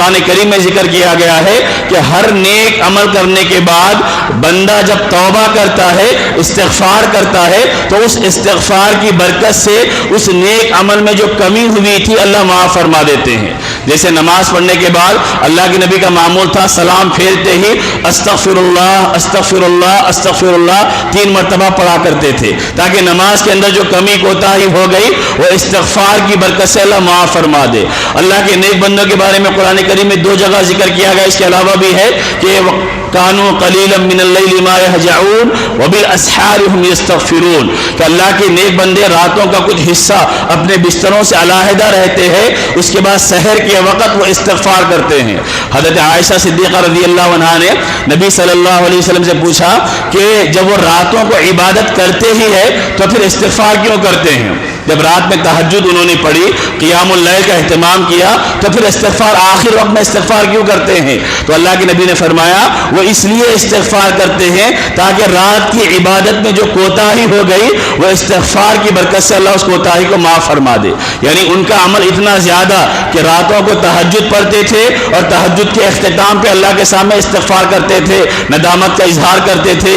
قرآن کریم میں ذکر کیا گیا ہے کہ ہر نیک عمل کرنے کے بعد بندہ جب توبہ کرتا ہے، استغفار کرتا ہے، تو اس استغفار کی برکت سے اس نیک عمل میں جو کمی ہوئی تھی اللہ معاف فرما دیتے ہیں۔ جیسے نماز پڑھنے کے بعد اللہ کے نبی کا معمول تھا سلام پھیرتے ہی استغفر اللہ استغفر اللہ استغفر اللہ 3 مرتبہ پڑھا کرتے تھے، تاکہ نماز کے اندر جو کمی کوتاہی ہو گئی وہ استغفار کی برکت سے اللہ معاف فرما دے۔ اللہ کے نیک بندوں کے بارے میں قرآن کریم میں 2 جگہ ذکر کیا گیا، اس کے علاوہ بھی ہے کہ کانوا قلیلا من اللیل ما یہجعون وبالاسحار هم یستغفرون، کہ اللہ کے نیک بندے راتوں کا کچھ حصہ اپنے بستروں سے علیحدہ رہتے ہیں، اس کے بعد سحر کے وقت وہ استغفار کرتے ہیں۔ حضرت عائشہ صدیقہ رضی اللہ عنہا نے نبی صلی اللہ علیہ وسلم سے پوچھا کہ جب وہ راتوں کو عبادت کرتے ہی ہے تو پھر استغفار کیوں کرتے ہیں؟ جب رات میں تہجد انہوں نے پڑھی، قیام اللیل کا اہتمام کیا، تو پھر استغفار آخر وقت میں استغفار کیوں کرتے ہیں؟ تو اللہ کے نبی نے فرمایا وہ اس لیے استغفار کرتے ہیں تاکہ رات کی عبادت میں جو کوتاہی ہو گئی وہ استغفار کی برکت سے اللہ اس کوتاہی کو معاف فرما دے۔ یعنی ان کا عمل اتنا زیادہ کہ راتوں کو تہجد پڑھتے تھے اور تہجد کے اختتام پہ اللہ کے سامنے استغفار کرتے تھے، ندامت کا اظہار کرتے تھے،